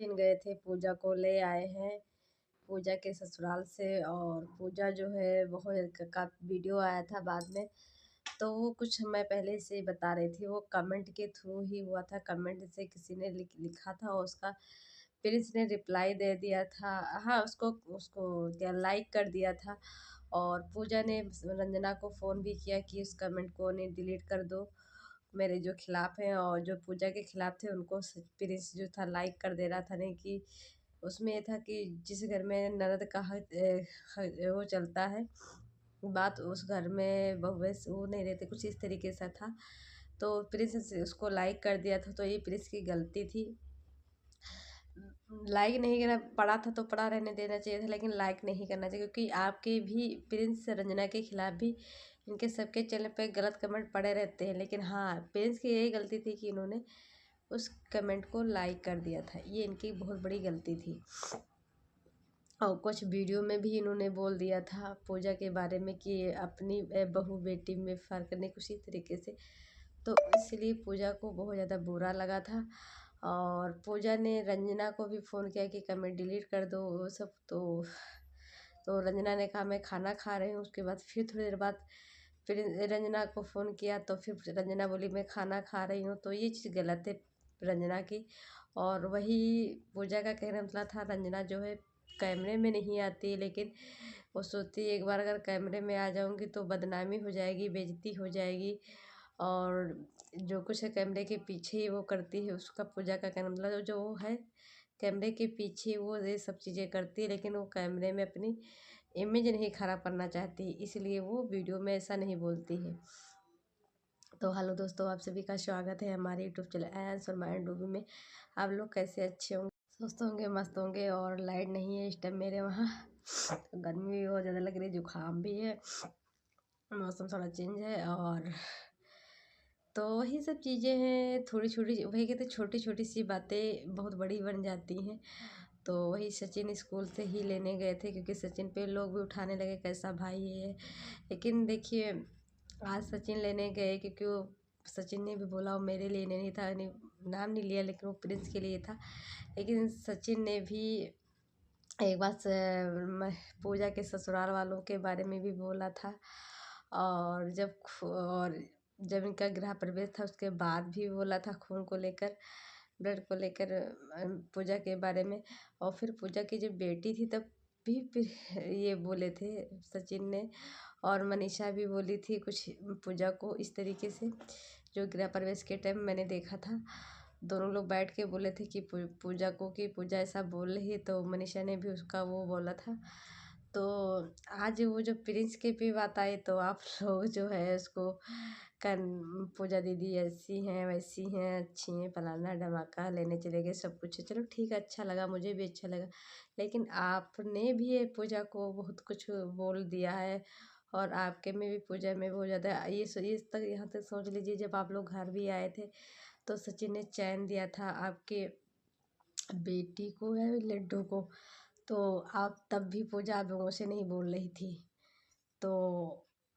दिन गए थे, पूजा को ले आए हैं पूजा के ससुराल से। और पूजा जो है बहुत का वीडियो आया था बाद में, तो वो कुछ समय पहले से बता रही थी। वो कमेंट के थ्रू ही हुआ था, कमेंट से किसी ने लिखा था और उसका प्रिंस ने रिप्लाई दे दिया था। हाँ, उसको उसको क्या लाइक कर दिया था। और पूजा ने रंजना को फ़ोन भी किया कि उस कमेंट को नहीं डिलीट कर दो, मेरे जो खिलाफ हैं। और जो पूजा के खिलाफ थे उनको प्रिंस जो था लाइक कर दे रहा था। नहीं कि उसमें ये था कि जिस घर में ननद का वो चलता है बात, उस घर में बहुएं वो नहीं रहते, कुछ इस तरीके से था। तो प्रिंस उसको लाइक कर दिया था, तो ये प्रिंस की गलती थी। लाइक नहीं करना पड़ा था तो पड़ा रहने देना चाहिए था, लेकिन लाइक नहीं करना चाहिए, क्योंकि आपके भी प्रिंस रंजना के खिलाफ भी इनके सबके चैनल पे गलत कमेंट पड़े रहते हैं। लेकिन हाँ, प्रिंस की यही गलती थी कि इन्होंने उस कमेंट को लाइक कर दिया था, ये इनकी बहुत बड़ी गलती थी। और कुछ वीडियो में भी इन्होंने बोल दिया था पूजा के बारे में कि अपनी बहू बेटी में फ़र्क नहीं, कुछ इस तरीके से। तो इसलिए पूजा को बहुत ज़्यादा बुरा लगा था। और पूजा ने रंजना को भी फ़ोन किया कि कमेंट डिलीट कर दो वो सब। तो रंजना ने कहा मैं खाना खा रही हूँ। उसके बाद फिर थोड़ी देर बाद फिर रंजना को फ़ोन किया, तो फिर रंजना बोली मैं खाना खा रही हूँ। तो ये चीज़ गलत है रंजना की। और वही पूजा का कहना मतलब था, रंजना जो है कैमरे में नहीं आती, लेकिन वो सोचती है एक बार अगर कैमरे में आ जाऊंगी तो बदनामी हो जाएगी, बेइज्जती हो जाएगी। और जो कुछ है कैमरे के पीछे ही वो करती है। उसका पूजा का कहना मतलब जो वो है कैमरे के पीछे वो ये सब चीज़ें करती है, लेकिन वो कैमरे में अपनी इमेज नहीं खराब करना चाहती, इसलिए वो वीडियो में ऐसा नहीं बोलती है। तो हेलो दोस्तों, आप सभी का स्वागत है हमारे यूट्यूब चैनल एंस और माइंड डूबी में। आप लोग कैसे, अच्छे होंगे, स्वस्थ होंगे, मस्त होंगे। और लाइट नहीं है इस टाइम मेरे वहाँ, तो गर्मी भी बहुत ज़्यादा लग रही है, जुकाम भी है, मौसम थोड़ा चेंज है। और तो वही सब चीज़ें हैं, थोड़ी छोटी, वही कहते छोटी छोटी सी बातें बहुत बड़ी बन जाती हैं। तो वही सचिन स्कूल से ही लेने गए थे, क्योंकि सचिन पे लोग भी उठाने लगे कैसा भाई है। लेकिन देखिए, आज सचिन लेने गए क्योंकि वो सचिन ने भी बोला वो मेरे लिए नहीं था, नहीं नाम नहीं लिया, लेकिन वो प्रिंस के लिए था। लेकिन सचिन ने भी एक बार पूजा के ससुराल वालों के बारे में भी बोला था। और जब इनका गृह प्रवेश था उसके बाद भी बोला था खून को लेकर, ब्लड को लेकर, पूजा के बारे में। और फिर पूजा की जब बेटी थी तब भी ये बोले थे सचिन ने। और मनीषा भी बोली थी कुछ पूजा को इस तरीके से, जो गृह प्रवेश के टाइम मैंने देखा था। दोनों लोग बैठ के बोले थे कि पूजा को, कि पूजा ऐसा बोल रही है, तो मनीषा ने भी उसका वो बोला था। तो आज वो जो प्रिंस के भी बात आई, तो आप लोग जो है उसको कन पूजा दीदी ऐसी हैं वैसी हैं, अच्छी हैं, फलाना धमाका, लेने चले गए, सब कुछ है। चलो ठीक है, अच्छा लगा, मुझे भी अच्छा लगा। लेकिन आपने भी ये पूजा को बहुत कुछ बोल दिया है। और आपके में भी पूजा में बहुत ज़्यादा ये तक, यहाँ तक सोच लीजिए, जब आप लोग घर भी आए थे तो सचिन ने चैन दिया था आपके बेटी को या लड्डू को। तो आप तब भी पूजा आप लोगों से नहीं बोल रही थी। तो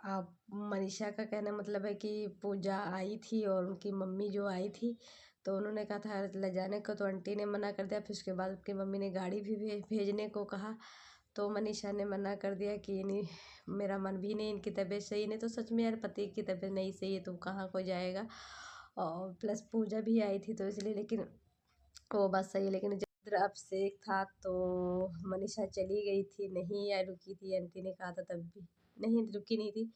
आप मनीषा का कहना मतलब है कि पूजा आई थी और उनकी मम्मी जो आई थी, तो उन्होंने कहा था ले जाने को, तो आंटी ने मना कर दिया। फिर उसके बाद उसकी मम्मी ने गाड़ी भी भेजने को कहा, तो मनीषा ने मना कर दिया कि नहीं, मेरा मन भी नहीं, इनकी तबीयत सही नहीं। तो सच में यार, पति की तबीयत नहीं सही है तो कहाँ को जाएगा। और प्लस पूजा भी आई थी तो इसलिए, लेकिन वो बात सही है। लेकिन जब अभिषेक था तो मनीषा चली गई थी, नहीं या रुकी थी, आंटी ने कहा था तब भी। नहीं, रुकी नहीं थी,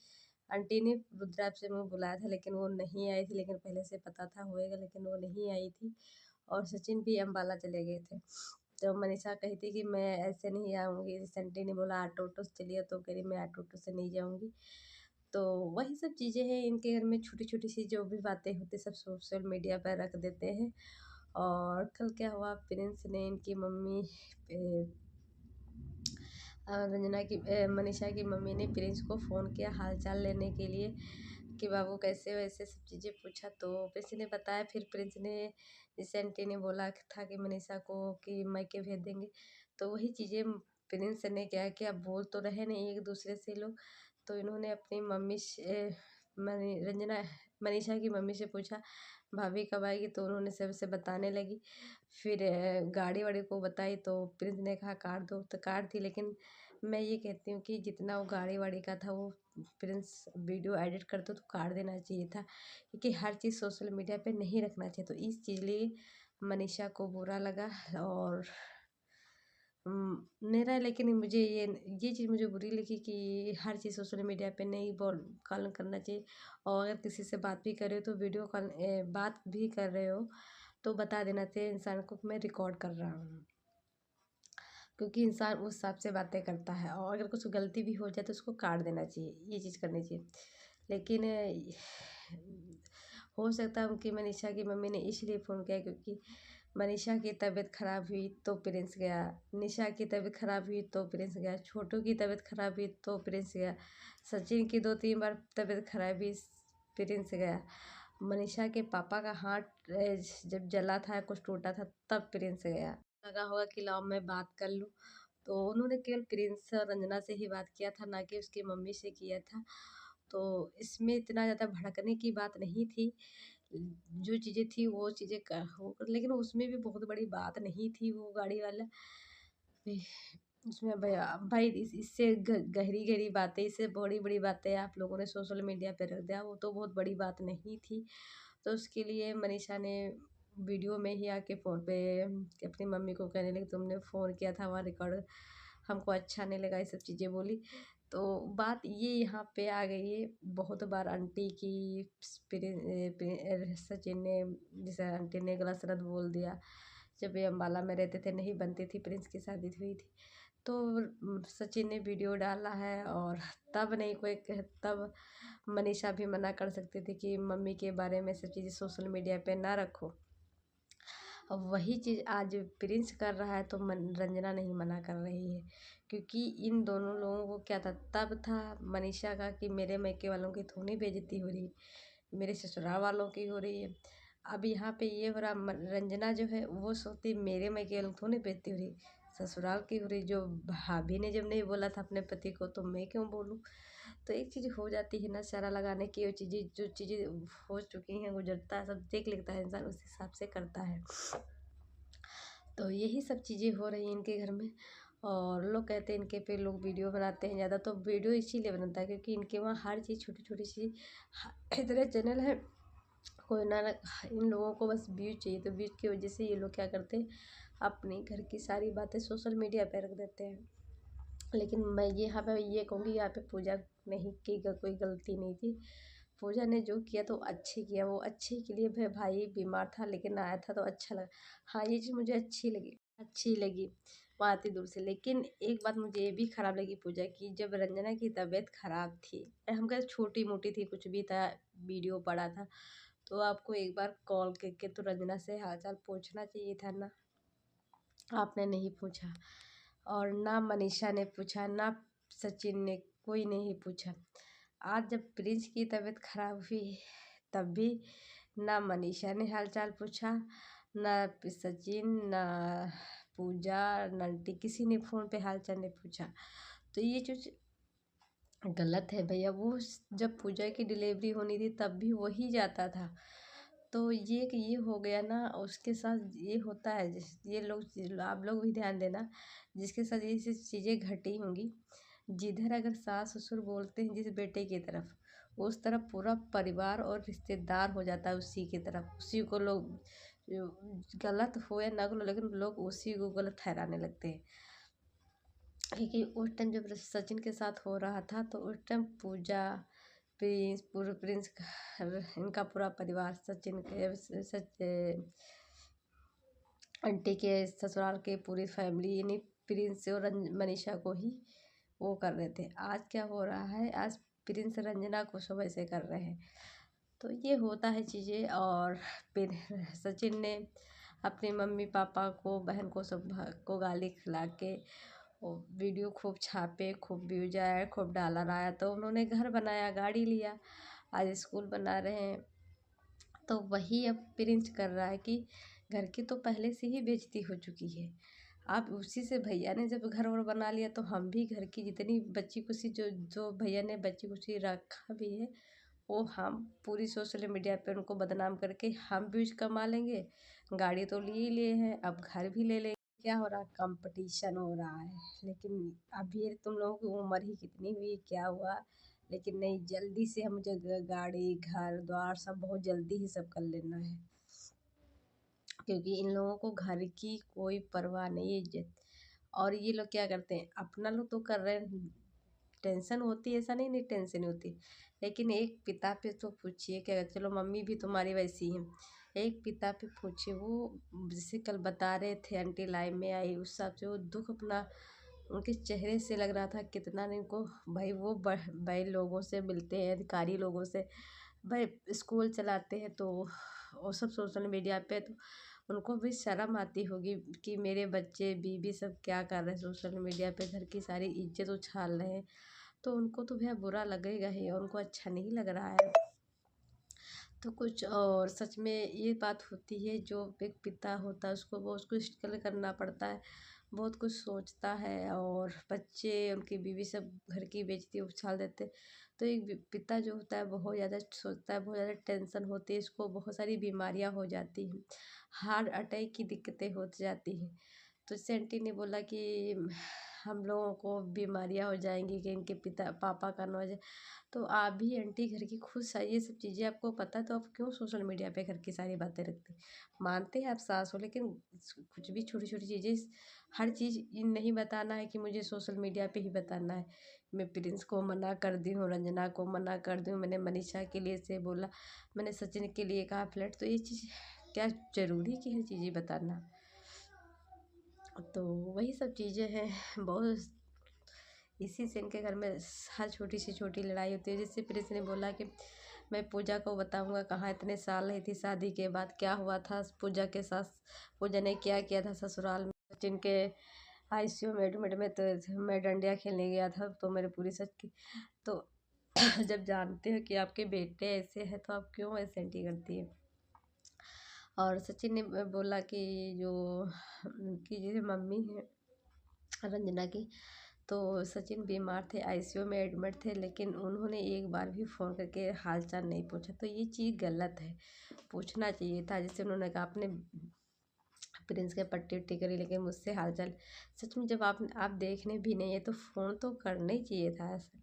आंटी ने रुद्राभिषेक में बुलाया था लेकिन वो नहीं आई थी। लेकिन पहले से पता था होएगा, लेकिन वो नहीं आई थी। और सचिन भी अम्बाला चले गए थे। तो मनीषा कही थी कि मैं ऐसे नहीं आऊँगी, जैसे आंटी ने बोला ऑटो ऑटो से चलिए, तो कह रही मैं ऑटो ऑटो से नहीं जाऊँगी। तो वही सब चीज़ें हैं इनके घर में, छोटी छोटी सी जो भी बातें होती सब सोशल मीडिया पर रख देते हैं। और कल क्या हुआ, प्रिंस ने इनकी मम्मी रंजना की मनीषा की मम्मी ने प्रिंस को फ़ोन किया हाल चाल लेने के लिए कि बाबू कैसे, वैसे सब चीज़ें पूछा। तो प्रिंस ने बताया, फिर प्रिंस ने, जैसे आंटी ने बोला था कि मनीषा को कि मायके भेज देंगे, तो वही चीज़ें प्रिंस ने क्या किया, बोल तो रहे नहीं एक दूसरे से लोग। तो इन्होंने अपनी मम्मी से रंजना मनीषा की मम्मी से पूछा भाभी कब आएगी, तो उन्होंने सबसे बताने लगी। फिर गाड़ी वाड़ी को बताई तो प्रिंस ने कहा काट दो, तो काट दी। लेकिन मैं ये कहती हूँ कि जितना वो गाड़ी वाड़ी का था वो प्रिंस वीडियो एडिट करते तो काट देना चाहिए था, क्योंकि हर चीज़ सोशल मीडिया पे नहीं रखना चाहिए। तो इस चीज़ लिए मनीषा को बुरा लगा और मेरा, लेकिन मुझे ये चीज़ मुझे बुरी लगी कि हर चीज़ सोशल मीडिया पे नहीं बोल कॉल करना चाहिए। और अगर किसी से बात भी कर रहे हो तो वीडियो कॉल बात भी कर रहे हो तो बता देना चाहिए इंसान को कि मैं रिकॉर्ड कर रहा हूँ, क्योंकि इंसान उस हिसाब से बातें करता है। और अगर कुछ गलती भी हो जाए तो उसको काट देना चाहिए, ये चीज़ करनी चाहिए। लेकिन हो सकता है उनकी मनीषा की मम्मी ने इसलिए फ़ोन किया क्योंकि मनीषा की तबीयत खराब हुई तो प्रिंस गया, निशा की तबीयत खराब हुई तो प्रिंस गया, छोटू की तबीयत खराब हुई तो प्रिंस गया, सचिन की 2-3 बार तबीयत खराब हुई, प्रिंस गया, मनीषा के पापा का हाथ जब जला था कुछ टूटा था तब प्रिंस गया। लगा होगा कि लाओ मैं बात कर लूँ, तो उन्होंने केवल प्रिंस और रंजना से ही बात किया था, ना कि उसकी मम्मी से किया था। तो इसमें इतना ज़्यादा भड़कने की बात नहीं थी। जो चीज़ें थी वो चीज़ें हो, लेकिन उसमें भी बहुत बड़ी बात नहीं थी। वो गाड़ी वाला उसमें भैया भाई इससे गहरी गहरी बातें, इससे बड़ी बड़ी बातें आप लोगों ने सोशल मीडिया पे रख दिया, वो तो बहुत बड़ी बात नहीं थी। तो उसके लिए मनीषा ने वीडियो में ही आके फ़ोन पे अपनी मम्मी को कहने लगी तुमने फ़ोन किया था वहाँ रिकॉर्ड, हमको अच्छा नहीं लगा, ये सब चीज़ें बोली। तो बात ये यहाँ पे आ गई है, बहुत बार आंटी की सचिन ने, जैसे आंटी ने गलत सलत बोल दिया। जब ये अम्बाला में रहते थे, नहीं बनती थी, प्रिंस की शादी हुई थी, तो सचिन ने वीडियो डाला है। और तब नहीं कोई तब मनीषा भी मना कर सकती थी कि मम्मी के बारे में सब चीज़ें सोशल मीडिया पे ना रखो। अब वही चीज़ आज प्रिंस कर रहा है तो रंजना नहीं मना कर रही है, क्योंकि इन दोनों लोगों को क्या था, तब था मनीषा का कि मेरे मायके वालों की थोड़ी बेइज्जती हो रही, मेरे ससुराल वालों की हो रही है। अब यहाँ पे ये हो रहा, रंजना जो है वो सोचती मेरे मायके वालों की थोड़ी बेइज्जती हो रही, ससुराल की हो रही। जो भाभी ने जब नहीं बोला था अपने पति को तो मैं क्यों बोलूँ। तो एक चीज़ हो जाती है ना, चारा लगाने की, वो चीज़ें जो चीज़ें हो चुकी हैं गुजरता है, सब देख लेता है इंसान, उस हिसाब से करता है। तो यही सब चीज़ें हो रही हैं इनके घर में। और लोग कहते हैं इनके पे लोग वीडियो बनाते हैं ज़्यादा, तो वीडियो इसीलिए बनता है क्योंकि इनके वहाँ हर चीज़ छोटी छोटी चीज़ इतने चैनल है, कोई ना इन लोगों को बस व्यूज चाहिए, तो व्यूज की वजह से ये लोग क्या करते हैं, अपने घर की सारी बातें सोशल मीडिया पे रख देते हैं। लेकिन मैं ये यहाँ पे ये कहूँगी, यहाँ पे पूजा नहीं की कोई गलती नहीं थी। पूजा ने जो किया तो अच्छी किया, वो अच्छे के लिए भाई बीमार था लेकिन आया था तो अच्छा लगा। हाँ, ये चीज़ मुझे अच्छी लगी वो आती दूर से। लेकिन एक बात मुझे ये भी ख़राब लगी पूजा की, जब रंजना की तबीयत ख़राब थी, हम कह छोटी मोटी थी, कुछ भी था, वीडियो पड़ा था, तो आपको एक बार कॉल करके तो रंजना से हाल चाल पूछना चाहिए था ना, आपने नहीं पूछा। और ना मनीषा ने पूछा, ना सचिन ने, कोई नहीं पूछा। आज जब प्रिंस की तबीयत खराब हुई तब भी ना मनीषा ने हालचाल पूछा, ना सचिन, ना पूजा, ना आंटी, किसी ने फ़ोन पे हालचाल नहीं पूछा। तो ये जो गलत है भैया। वो जब पूजा की डिलीवरी होनी थी तब भी वही जाता था। तो ये हो गया ना, उसके साथ ये होता है, ये लोग आप लोग भी ध्यान देना, जिसके साथ ये चीज़ें घटी होंगी, जिधर अगर सास ससुर बोलते हैं जिस बेटे की तरफ, उस तरफ पूरा परिवार और रिश्तेदार हो जाता है उसी की तरफ, उसी को लोग गलत हो या ना हो, लेकिन लोग उसी को गलत ठहराने लगते हैं। क्योंकि उस टाइम जब सचिन के साथ हो रहा था तो उस टाइम पूजा, प्रिंस इनका पूरा परिवार, सचिन के आंटी के ससुराल के पूरी फैमिली, यानी प्रिंस और मनीषा को ही वो कर रहे थे। आज क्या हो रहा है, आज प्रिंस रंजना को सब ऐसे कर रहे हैं। तो ये होता है चीज़ें। और फिर सचिन ने अपनी मम्मी पापा को, बहन को, सब को गाली खिला के वो वीडियो खूब छापे, खूब व्यूज आया, खूब डॉलर आया, तो उन्होंने घर बनाया, गाड़ी लिया, आज स्कूल बना रहे हैं। तो वही अब प्रिंस कर रहा है कि घर की तो पहले से ही बेइज्जती हो चुकी है, आप उसी से, भैया ने जब घर और बना लिया तो हम भी घर की जितनी बच्ची खुशी, जो जो भैया ने बच्ची खुशी रखा भी है वो हम पूरी सोशल मीडिया पे उनको बदनाम करके हम व्यूज कमा लेंगे। गाड़ी तो लिए ही लिए हैं, अब घर भी ले लेंगे। क्या हो रहा है, कंपटीशन हो रहा है। लेकिन अभी तुम लोगों की उम्र ही कितनी हुई, क्या हुआ। लेकिन नहीं, जल्दी से हम मुझे गाड़ी घर द्वार सब बहुत जल्दी ही सब कर लेना है, क्योंकि इन लोगों को घर की कोई परवाह नहीं है, इज्जत। और ये लोग क्या करते हैं, अपना लोग तो कर रहे हैं, टेंशन होती है ऐसा नहीं, नहीं टेंशन होती। लेकिन एक पिता पे तो पूछिए, क्या चलो मम्मी भी तुम्हारी वैसी है, एक पिता पे पूछिए। वो जैसे कल बता रहे थे, आंटी लाइव में आई, उस हिसाब से वो दुख अपना उनके चेहरे से लग रहा था कितना नहीं को। भाई वो बड़े लोगों से मिलते हैं, अधिकारी लोगों से, भाई स्कूल चलाते हैं, तो वो सब सोशल मीडिया पे, तो उनको भी शर्म आती होगी कि मेरे बच्चे बीवी सब क्या कर रहे हैं सोशल मीडिया पे, घर की सारी इज्जत उछाल रहे हैं। तो उनको तो भैया बुरा लगेगा ही, और उनको अच्छा नहीं लग रहा है। तो कुछ और सच में ये बात होती है, जो एक पिता होता है उसको बहुत कुछ स्ट्रगल करना पड़ता है, बहुत कुछ सोचता है, और बच्चे उनकी बीवी सब घर की बेइज्जती उछाल देते। तो एक पिता जो होता है बहुत ज़्यादा सोचता है, बहुत ज़्यादा टेंशन होती है, इसको बहुत सारी बीमारियाँ हो जाती हैं, हार्ट अटैक की दिक्कतें हो जाती हैं। तो जैसे आंटी ने बोला कि हम लोगों को बीमारियाँ हो जाएंगी कि इनके पिता पापा का नौज। तो आप भी आंटी घर की खुद ये सब चीज़ें आपको पता है, तो आप क्यों सोशल मीडिया पे घर की सारी बातें रखते हैं। मानते हैं आप सास हो, लेकिन कुछ भी छोटी छोटी चीज़ें, हर चीज़ ये नहीं बताना है कि मुझे सोशल मीडिया पे ही बताना है। मैं प्रिंस को मना कर दी हूँ, रंजना को मना कर दी हूँ, मैंने मनीषा के लिए से बोला, मैंने सचिन के लिए कहा फ्लैट। तो ये चीज़ क्या ज़रूरी कि हर चीज़ें बताना। तो वही सब चीज़ें हैं बहुत, इसी से इनके घर में हर छोटी सी छोटी लड़ाई होती है। जिससे प्रिंस ने बोला कि मैं पूजा को बताऊंगा कहाँ इतने साल रही थी शादी के बाद, क्या हुआ था पूजा के साथ, पूजा ने क्या किया था ससुराल में। जिनके आईसीयू में एडमिट में, तो मैं डंडिया खेलने गया था, तो मेरे पूरी सच की। तो जब जानते हो कि आपके बेटे ऐसे हैं, तो आप क्यों ऐसे एंटी करती है। और सचिन ने बोला कि जो उनकी जो मम्मी है रंजना की, तो सचिन बीमार थे, आईसीयू में एडमिट थे, लेकिन उन्होंने एक बार भी फ़ोन करके हालचाल नहीं पूछा। तो ये चीज़ गलत है, पूछना चाहिए था। जैसे उन्होंने कहा आपने प्रिंस के पट्टी उट्टी करी, लेकिन मुझसे हालचाल, सच में जब आप देखने भी नहीं है तो फ़ोन तो करना ही चाहिए था ऐसा।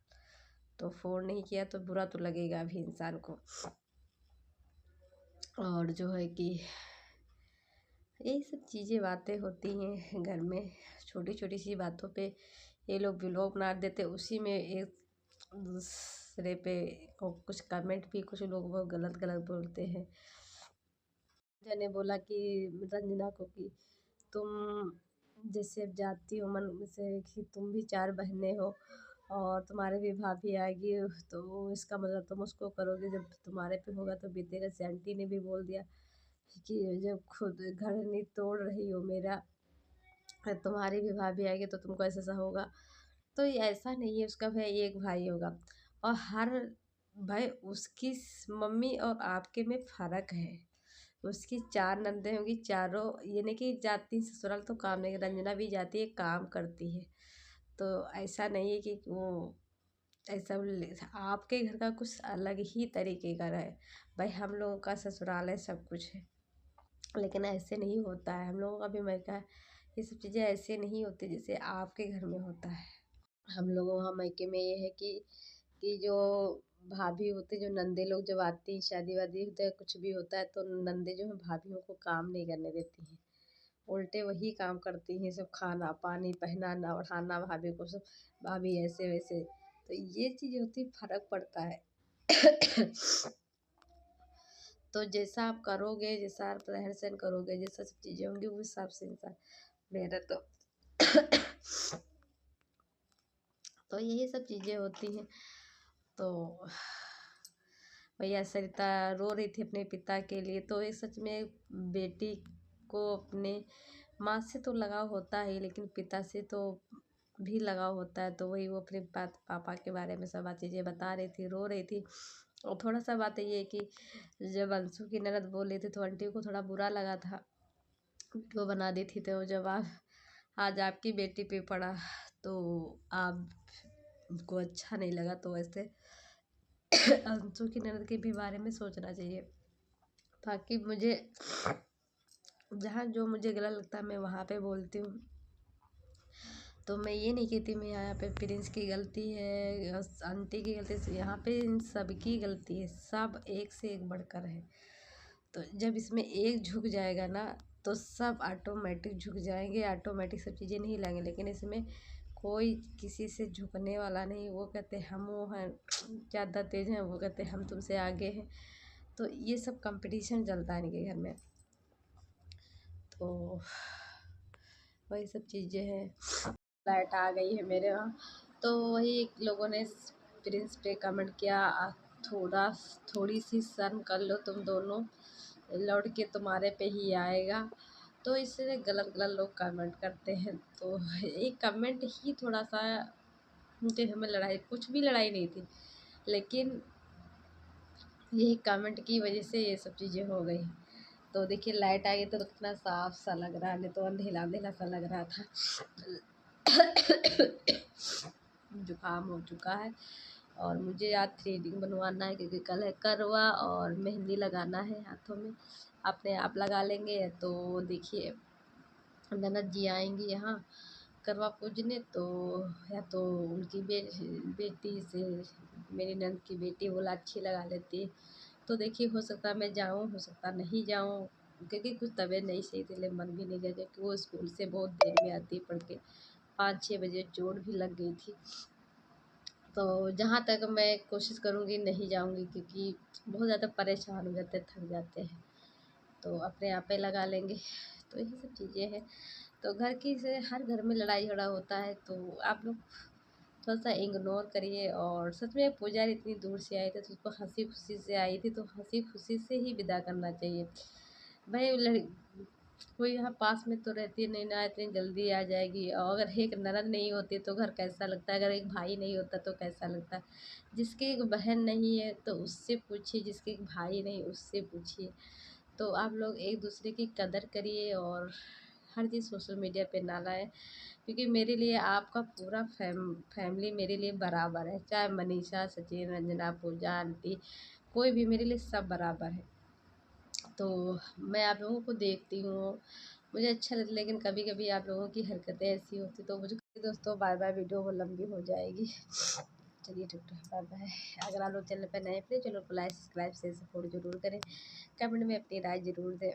तो फ़ोन नहीं किया तो बुरा तो लगेगा अभी इंसान को। और जो है कि यही सब चीज़ें बातें होती हैं घर में, छोटी छोटी सी बातों पे ये लोग व्लॉग बना देते, उसी में एक दूसरे पे कुछ कमेंट भी कुछ लोग बहुत गलत गलत बोलते हैं। ने बोला कि रंजना को कि तुम जैसे अब जाती हो मन से कि तुम भी 4 बहनें हो, और तुम्हारे भी भाभी आएगी, तो इसका मतलब तुम उसको करोगे, जब तुम्हारे पे होगा तो बीतेगा। से आंटी ने भी बोल दिया कि जब खुद घर नहीं तोड़ रही हो मेरा, तुम्हारी भी भाभी आएगी तो तुमको ऐसा ऐसा होगा। तो ये ऐसा नहीं है, उसका भाई एक भाई होगा, और हर भाई उसकी मम्मी और आपके में फ़र्क है। उसकी 4 ननदें होंगी, चारों ये नहीं कि जाती ससुराल तो काम नहीं, रंजना भी जाती है काम करती है। तो ऐसा नहीं है कि वो ऐसा आपके घर का कुछ अलग ही तरीके का है। भाई हम लोगों का ससुराल है, सब कुछ है, लेकिन ऐसे नहीं होता है हम लोगों का भी। मैं कहा ये सब चीज़ें ऐसे नहीं होती जैसे आपके घर में होता है। हम लोगों वहाँ मायके में ये है कि जो भाभी होते, जो नंदे लोग जब आती हैं, शादी वादी होता है कुछ भी होता है, तो नंदे जो है भाभीयों को काम नहीं करने देती हैं, उल्टे वही काम करती हैं, सब खाना पानी पहनाना ओढ़ाना भाभी को, सब भाभी ऐसे वैसे। तो ये चीज़ होती, फर्क पड़ता है। तो जैसा आप करोगे, जैसा आप रहन सहन करोगे, जैसा सब चीज़ें होंगी, उस हिसाब से इंसान मेरा तो यही सब चीज़ें होती हैं। तो भैया सरिता रो रही थी अपने पिता के लिए। तो ये सच में बेटी को अपने माँ से तो लगाव होता है, लेकिन पिता से तो भी लगाव होता है। तो वही वो अपने पापा के बारे में सब चीज़ें बता रही थी, रो रही थी। और थोड़ा सा बात ये है कि जब अंशु की ननद बोल रही थी तो आंटी को थोड़ा बुरा लगा था, वीडियो बना दी थी। तो जब आज आपकी बेटी पे पड़ा तो आपको अच्छा नहीं लगा। तो वैसे अंशु की ननद के भी बारे में सोचना चाहिए, ताकि मुझे जहाँ जो मुझे गलत लगता है मैं वहाँ पे बोलती हूँ। तो मैं ये नहीं कहती मैं यहाँ पे प्रिंस की गलती है, आंटी की गलती है, यहाँ पे इन सबकी गलती है, सब एक से एक बढ़कर है। तो जब इसमें एक झुक जाएगा ना तो सब ऑटोमेटिक झुक जाएंगे, ऑटोमेटिक सब चीज़ें नहीं लाएंगे। लेकिन इसमें कोई किसी से झुकने वाला नहीं, वो कहते हम वो हैं ज़्यादा तेज़ हैं, वो कहते हम तुमसे आगे हैं। तो ये सब कंपटीशन चलता है इनके घर में। तो वही सब चीज़ें हैं। लाइट आ गई है मेरे वहाँ, तो वही लोगों ने प्रिंस पे कमेंट किया, थोड़ी सी शर्म कर लो तुम दोनों, लौट के तुम्हारे पे ही आएगा। तो इससे गलत गलत लोग कमेंट करते हैं। तो एक कमेंट ही थोड़ा सा मुझे, हमें लड़ाई, कुछ भी लड़ाई नहीं थी, लेकिन यही कमेंट की वजह से ये सब चीज़ें हो गई। तो देखिए लाइट आ गई तो कितना साफ सा लग रहा है, नहीं तो अंधेला अंधेला सा लग रहा था। जुकाम हो चुका है और मुझे आज थ्रेडिंग बनवाना है, क्योंकि कल है करवा और मेहंदी लगाना है हाथों में। अपने आप लगा लेंगे। तो देखिए ननद जी आएंगी यहाँ करवा पूजने, तो या तो उनकी बेटी से, मेरी ननद की बेटी बोला अच्छी लगा लेती है। तो देखिए हो सकता मैं जाऊँ, हो सकता नहीं जाऊँ, क्योंकि कुछ तबीयत नहीं सही थी, इसलिए मन भी नहीं गया, क्योंकि वो स्कूल से बहुत देर में आती पढ़ के, 5-6 बजे चोट भी लग गई थी। तो जहाँ तक मैं कोशिश करूँगी नहीं जाऊँगी, क्योंकि बहुत ज़्यादा परेशान हो जाते, थक जाते हैं। तो अपने आप पे लगा लेंगे। तो यही सब चीज़ें हैं। तो घर की से हर घर में लड़ाई झगड़ा होता है, तो आप लोग थोड़ा सा इग्नोर करिए। और सच में पुजारी इतनी दूर से आई थी तो उसको हंसी खुशी से आई थी, तो हंसी खुशी से ही विदा करना चाहिए भाई। कोई यहाँ पास में तो रहती नहीं ना, इतनी जल्दी आ जाएगी। और अगर एक ननद नहीं होती तो घर कैसा लगता है, अगर एक भाई नहीं होता तो कैसा लगता है। जिसकी एक बहन नहीं है तो उससे पूछिए, जिसके एक भाई नहीं उससे पूछिए। तो आप लोग एक दूसरे की कदर करिए और हर चीज़ सोशल मीडिया पे ना लाएं, क्योंकि मेरे लिए आपका पूरा फैमिली मेरे लिए बराबर है। चाहे मनीषा, सचिन, रंजना, पूजा, आंटी, कोई भी मेरे लिए सब बराबर है। तो मैं आप लोगों को देखती हूँ, मुझे अच्छा लगता है, लेकिन कभी कभी आप लोगों की हरकतें ऐसी होती तो मुझे। दोस्तों बाय बाय, वीडियो वो लंबी हो जाएगी। चलिए ठीक है, बाय बाय। अगर आप लोग चैनल पर नए प्लीज़ चैनल को लाइक, सब्सक्राइब, शेयर, सपोर्ट जरूर करें। कमेंट में अपनी राय जरूर दें।